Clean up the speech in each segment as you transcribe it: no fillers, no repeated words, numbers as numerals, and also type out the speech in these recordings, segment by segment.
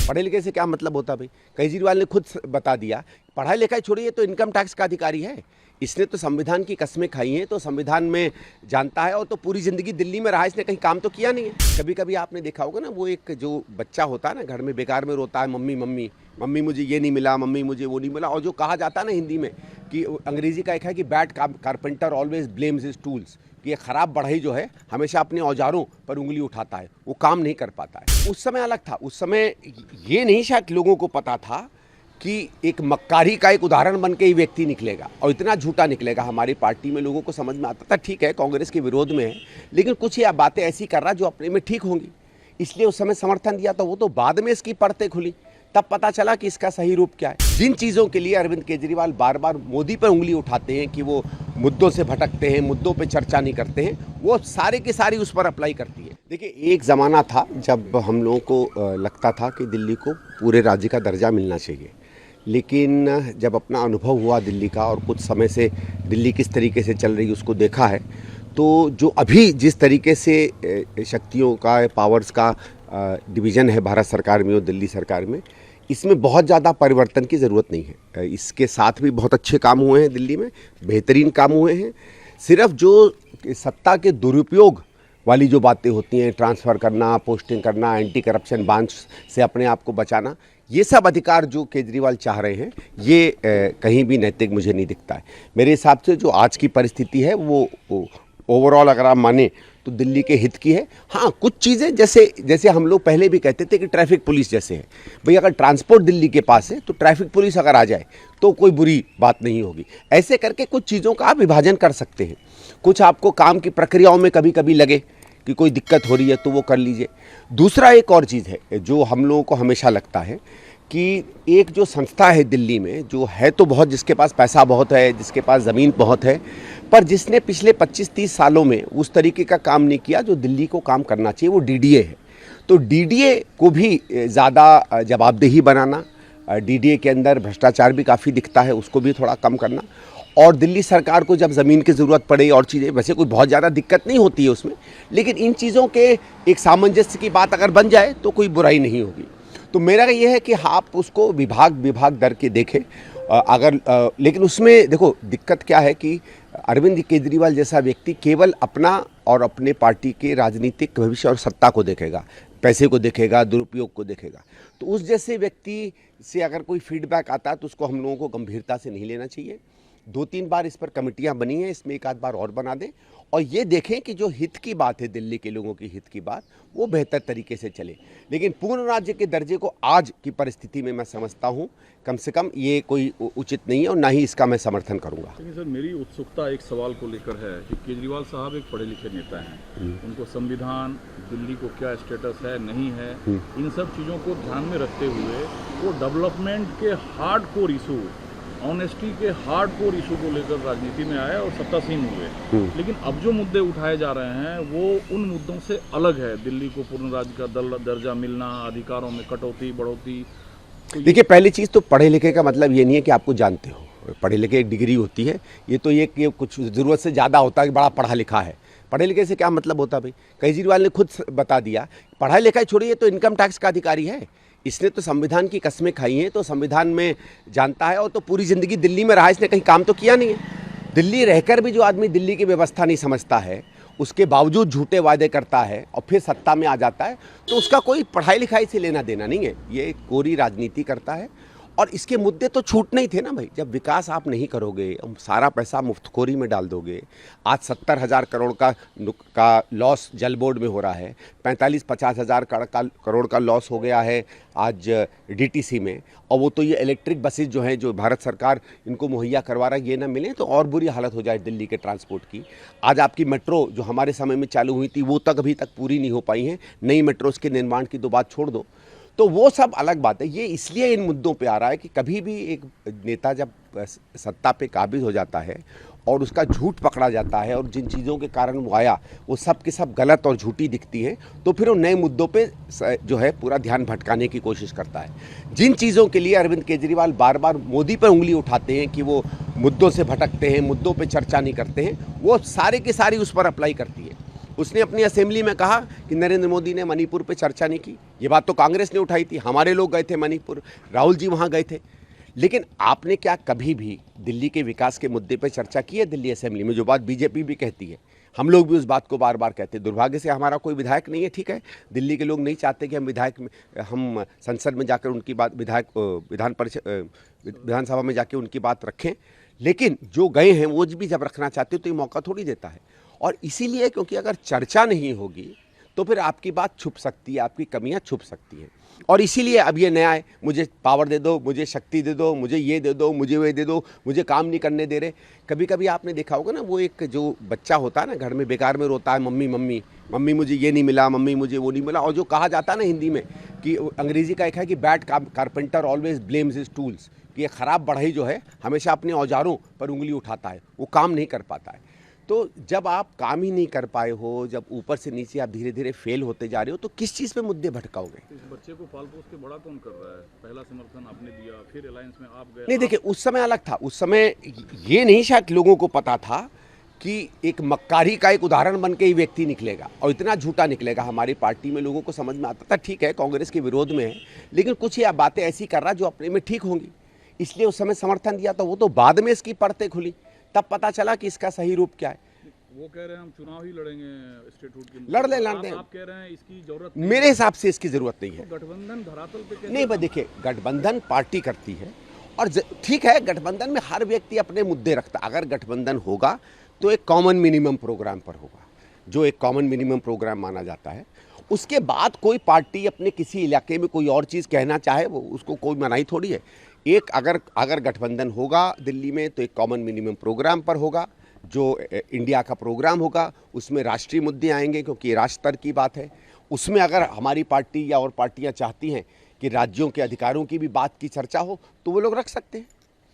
पढ़े लिखे से क्या मतलब होता भाई? केजरीवाल ने खुद बता दिया, पढ़ाई लिखाई छोड़िए तो इनकम टैक्स का अधिकारी है। इसने तो संविधान की कस्में खाई हैं, तो संविधान में जानता है, और तो पूरी ज़िंदगी दिल्ली में रहा, इसने कहीं काम तो किया नहीं है। कभी कभी आपने देखा होगा ना, वो एक जो बच्चा होता है ना घर में, बेकार में रोता है, मम्मी मम्मी मम्मी मुझे ये नहीं मिला, मम्मी मुझे वो नहीं मिला, और जो कहा जाता है ना हिंदी में कि अंग्रेजी का एक है कि bad carpenter always blames his tools, कि ये ख़राब बढ़ई जो है हमेशा अपने औजारों पर उंगली उठाता है, वो काम नहीं कर पाता है। उस समय अलग था, उस समय ये नहीं शायद लोगों को पता था कि एक मक्कारी का एक उदाहरण बन के ही व्यक्ति निकलेगा और इतना झूठा निकलेगा। हमारी पार्टी में लोगों को समझ में आता था, ठीक है कांग्रेस के विरोध में है, लेकिन कुछ ये बातें ऐसी कर रहा जो अपने में ठीक होंगी, इसलिए उस समय समर्थन दिया था। वो तो बाद में इसकी परतें खुली, तब पता चला कि इसका सही रूप क्या है। जिन चीज़ों के लिए अरविंद केजरीवाल बार बार मोदी पर उंगली उठाते हैं कि वो मुद्दों से भटकते हैं, मुद्दों पे चर्चा नहीं करते हैं, वो सारे की सारी उस पर अप्लाई करती है। देखिए, एक ज़माना था जब हम लोगों को लगता था कि दिल्ली को पूरे राज्य का दर्जा मिलना चाहिए, लेकिन जब अपना अनुभव हुआ दिल्ली का और कुछ समय से दिल्ली किस तरीके से चल रही उसको देखा है, तो जो अभी जिस तरीके से शक्तियों का, पावर्स का डिवीज़न है भारत सरकार में और दिल्ली सरकार में, इसमें बहुत ज़्यादा परिवर्तन की ज़रूरत नहीं है। इसके साथ भी बहुत अच्छे काम हुए हैं, दिल्ली में बेहतरीन काम हुए हैं। सिर्फ जो सत्ता के दुरुपयोग वाली जो बातें होती हैं, ट्रांसफ़र करना, पोस्टिंग करना, एंटी करप्शन बांच से अपने आप को बचाना, ये सब अधिकार जो केजरीवाल चाह रहे हैं, ये कहीं भी नैतिक मुझे नहीं दिखता है। मेरे हिसाब से जो आज की परिस्थिति है वो ओवरऑल अगर आप माने तो दिल्ली के हित की है। हाँ, कुछ चीज़ें जैसे हम लोग पहले भी कहते थे कि ट्रैफिक पुलिस जैसे है भाई, अगर ट्रांसपोर्ट दिल्ली के पास है तो ट्रैफिक पुलिस अगर आ जाए तो कोई बुरी बात नहीं होगी। ऐसे करके कुछ चीज़ों का आप विभाजन कर सकते हैं। कुछ आपको काम की प्रक्रियाओं में कभी कभी लगे कि कोई दिक्कत हो रही है तो वो कर लीजिए। दूसरा एक और चीज़ है जो हम लोगों को हमेशा लगता है कि एक जो संस्था है दिल्ली में, जो है तो बहुत, जिसके पास पैसा बहुत है, जिसके पास ज़मीन बहुत है, पर जिसने पिछले 25-30 सालों में उस तरीके का काम नहीं किया जो दिल्ली को काम करना चाहिए, वो डीडीए है। तो डीडीए को भी ज़्यादा जवाबदेही बनाना, डीडीए के अंदर भ्रष्टाचार भी काफ़ी दिखता है, उसको भी थोड़ा कम करना, और दिल्ली सरकार को जब ज़मीन की ज़रूरत पड़े और चीज़ें, वैसे कोई बहुत ज़्यादा दिक्कत नहीं होती है उसमें, लेकिन इन चीज़ों के एक सामंजस्य की बात अगर बन जाए तो कोई बुराई नहीं होगी। तो मेरा ये है कि आप उसको विभाग दर के देखें, लेकिन उसमें देखो दिक्कत क्या है कि अरविंद केजरीवाल जैसा व्यक्ति केवल अपना और अपने पार्टी के राजनीतिक भविष्य और सत्ता को देखेगा, पैसे को देखेगा, दुरुपयोग को देखेगा। तो उस जैसे व्यक्ति से अगर कोई फीडबैक आता है तो उसको हम लोगों को गंभीरता से नहीं लेना चाहिए। 2-3 बार इस पर कमेटियां बनी हैं, इसमें एक आध बार और बना दें, और ये देखें कि जो हित की बात है, दिल्ली के लोगों की हित की बात, वो बेहतर तरीके से चले। लेकिन पूर्ण राज्य के दर्जे को आज की परिस्थिति में मैं समझता हूँ कम से कम ये कोई उचित नहीं है, और ना ही इसका मैं समर्थन करूँगा। लेकिन सर, मेरी उत्सुकता एक सवाल को लेकर है कि केजरीवाल साहब एक पढ़े लिखे नेता हैं, उनको संविधान, दिल्ली को क्या स्टेटस है नहीं है, इन सब चीज़ों को ध्यान में रखते हुए वो डेवलपमेंट के हार्ड कोर इशू, ऑनेस्टी के हार्ड कोर इशू को लेकर राजनीति में आए और सत्तासीन हुए। लेकिन अब जो मुद्दे उठाए जा रहे हैं वो उन मुद्दों से अलग है। दिल्ली को पूर्ण राज्य का दर्जा मिलना, अधिकारों में कटौती बढ़ोतरी। देखिए, पहली चीज़ तो पढ़े लिखे का मतलब ये नहीं है कि आपको जानते हो। पढ़े लिखे एक डिग्री होती है, ये तो ये कुछ ज़रूरत से ज़्यादा होता है कि बड़ा पढ़ा लिखा है। पढ़े लिखे से क्या मतलब होता भाई? केजरीवाल ने खुद बता दिया, पढ़ाई लिखाई छोड़िए तो इनकम टैक्स का अधिकारी है। इसने तो संविधान की कस्में खाई हैं, तो संविधान में जानता है, और तो पूरी ज़िंदगी दिल्ली में रहा, इसने कहीं काम तो किया नहीं है। दिल्ली रहकर भी जो आदमी दिल्ली की व्यवस्था नहीं समझता है, उसके बावजूद झूठे वादे करता है और फिर सत्ता में आ जाता है, तो उसका कोई पढ़ाई लिखाई से लेना देना नहीं है। ये कोरी राजनीति करता है। और इसके मुद्दे तो छूटने ही थे ना भाई, जब विकास आप नहीं करोगे, सारा पैसा मुफ्तखोरी में डाल दोगे। आज 70,000 करोड़ का लॉस जल बोर्ड में हो रहा है, 45-50 हज़ार करोड़ का लॉस हो गया है आज डीटीसी में, और वो तो ये इलेक्ट्रिक बसेज जो हैं, जो भारत सरकार इनको मुहैया करवा रहा है, ये ना मिले तो और बुरी हालत हो जाए दिल्ली के ट्रांसपोर्ट की। आज आपकी मेट्रो जो हमारे समय में चालू हुई थी, वो तक अभी तक पूरी नहीं हो पाई हैं। नई मेट्रोज़ के निर्माण की तो बात छोड़ दो, तो वो सब अलग बात है। ये इसलिए इन मुद्दों पे आ रहा है कि कभी भी एक नेता जब सत्ता पे काबिज हो जाता है और उसका झूठ पकड़ा जाता है, और जिन चीज़ों के कारण वो आया वो सब के सब गलत और झूठी दिखती हैं, तो फिर वो नए मुद्दों पे जो है पूरा ध्यान भटकाने की कोशिश करता है। जिन चीज़ों के लिए अरविंद केजरीवाल बार बार मोदी पर उंगली उठाते हैं कि वो मुद्दों से भटकते हैं, मुद्दों पर चर्चा नहीं करते हैं, वो सारे की सारी उस पर अप्लाई करती है। उसने अपनी असेंबली में कहा कि नरेंद्र मोदी ने मणिपुर पे चर्चा नहीं की। ये बात तो कांग्रेस ने उठाई थी, हमारे लोग गए थे मणिपुर, राहुल जी वहाँ गए थे। लेकिन आपने क्या कभी भी दिल्ली के विकास के मुद्दे पर चर्चा की है दिल्ली असेंबली में? जो बात बीजेपी भी कहती है, हम लोग भी उस बात को बार बार कहते हैं। दुर्भाग्य से हमारा कोई विधायक नहीं है, ठीक है, दिल्ली के लोग नहीं चाहते कि हम संसद में जाकर उनकी बात, विधानसभा में जाके उनकी बात रखें। लेकिन जो गए हैं वो भी जब रखना चाहते हो तो ये मौका थोड़ी देता है। और इसीलिए क्योंकि अगर चर्चा नहीं होगी तो फिर आपकी बात छुप सकती है, आपकी कमियां छुप सकती हैं। और इसीलिए अब ये नया है, मुझे पावर दे दो, मुझे शक्ति दे दो, मुझे ये दे दो, मुझे वो दे दो, मुझे काम नहीं करने दे रहे। कभी कभी आपने देखा होगा ना, वो एक जो बच्चा होता है ना घर में, बेकार में रोता है, मम्मी मम्मी मम्मी मुझे ये नहीं मिला, मम्मी मुझे वो नहीं मिला। और जो कहा जाता है ना हिंदी में कि अंग्रेजी का एक है कि bad carpenter always blames his tools, कि ये ख़राब बढ़ई जो है हमेशा अपने औजारों पर उंगली उठाता है, वो काम नहीं कर पाता है। तो जब आप काम ही नहीं कर पाए हो, जब ऊपर से नीचे आप धीरे धीरे फेल होते जा रहे हो, तो किस चीज़ पे मुद्दे भटकाओगे? इस बच्चे को पाल पोस के बड़ा कौन कर रहा है? पहला समर्थन आपने दिया, फिर अलायंस में आप गए। नहीं देखिए, उस समय अलग था। उस समय ये नहीं शायद लोगों को पता था कि एक मक्कारी का एक उदाहरण बन के ही व्यक्ति निकलेगा और इतना झूठा निकलेगा। हमारी पार्टी में लोगों को समझ में आता था, ठीक है कांग्रेस के विरोध में है, लेकिन कुछ ये बातें ऐसी कर रहा जो अपने में ठीक होंगी, इसलिए उस समय समर्थन दिया था। वो तो बाद में इसकी परतें खुली, तब पता चला कि इसका सही रूप क्या है। वो कह रहे हैं हम चुनाव ही लड़ेंगे स्टेटहुड के। लड़ लें। आप कह रहे हैं इसकी जरूरत, मेरे हिसाब से इसकी जरूरत नहीं है। तो गठबंधन धरातल पे कैसे? नहीं भाई देखिए, गठबंधन पार्टी करती है और ठीक है, गठबंधन में हर व्यक्ति अपने मुद्दे रखता। अगर गठबंधन होगा तो एक कॉमन मिनिमम प्रोग्राम पर होगा, जो एक कॉमन मिनिमम प्रोग्राम माना जाता है। उसके बाद कोई पार्टी अपने किसी इलाके में कोई और चीज़ कहना चाहे, वो उसको कोई मनाही थोड़ी है। एक अगर गठबंधन होगा दिल्ली में तो एक कॉमन मिनिमम प्रोग्राम पर होगा, जो इंडिया का प्रोग्राम होगा, उसमें राष्ट्रीय मुद्दे आएंगे क्योंकि ये राष्ट्र स्तर की बात है। उसमें अगर हमारी पार्टी या और पार्टियां चाहती हैं कि राज्यों के अधिकारों की भी बात की चर्चा हो तो वो लोग रख सकते हैं।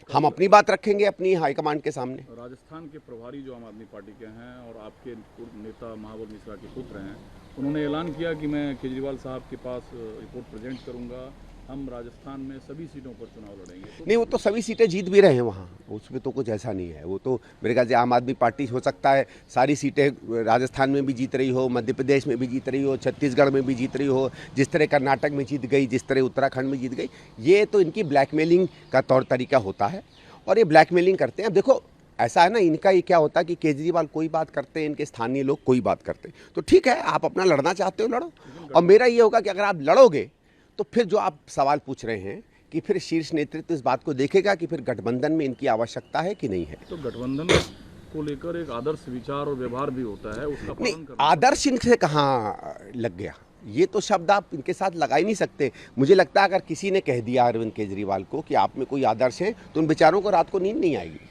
हम अपनी बात रखेंगे अपनी हाईकमांड के सामने। राजस्थान के प्रभारी जो आम आदमी पार्टी के हैं और आपके पूर्व नेता महाबल मिश्रा के पुत्र हैं, उन्होंने ऐलान किया कि मैं केजरीवाल साहब के पास रिपोर्ट प्रेजेंट करूंगा, हम राजस्थान में सभी सीटों पर चुनाव लड़ेंगे। तो नहीं, वो तो सभी सीटें जीत भी रहे हैं वहाँ, उसमें तो कुछ ऐसा नहीं है। वो तो मेरे ख्याल से आम आदमी पार्टी हो सकता है सारी सीटें राजस्थान में भी जीत रही हो, मध्य प्रदेश में भी जीत रही हो, छत्तीसगढ़ में भी जीत रही हो, जिस तरह कर्नाटक में जीत गई, जिस तरह उत्तराखंड में जीत गई। ये तो इनकी ब्लैकमेलिंग का तौर तरीका होता है और ये ब्लैकमेलिंग करते हैं। अब देखो ऐसा है ना, इनका ये क्या होता है कि केजरीवाल कोई बात करते हैं, इनके स्थानीय लोग कोई बात करते हैं, तो ठीक है आप अपना लड़ना चाहते हो लड़ो। और मेरा ये होगा कि अगर आप लड़ोगे तो फिर जो आप सवाल पूछ रहे हैं कि फिर शीर्ष नेतृत्व इस बात को देखेगा कि फिर गठबंधन में इनकी आवश्यकता है कि नहीं है। तो गठबंधन को लेकर एक आदर्श विचार और व्यवहार भी होता है, उसका पालन करना। आदर्श इनसे कहाँ लग गया? ये तो शब्द आप इनके साथ लगा ही नहीं सकते। मुझे लगता है अगर किसी ने कह दिया अरविंद केजरीवाल को कि आप में कोई आदर्श है तो उन बेचारों को रात को नींद नहीं आएगी।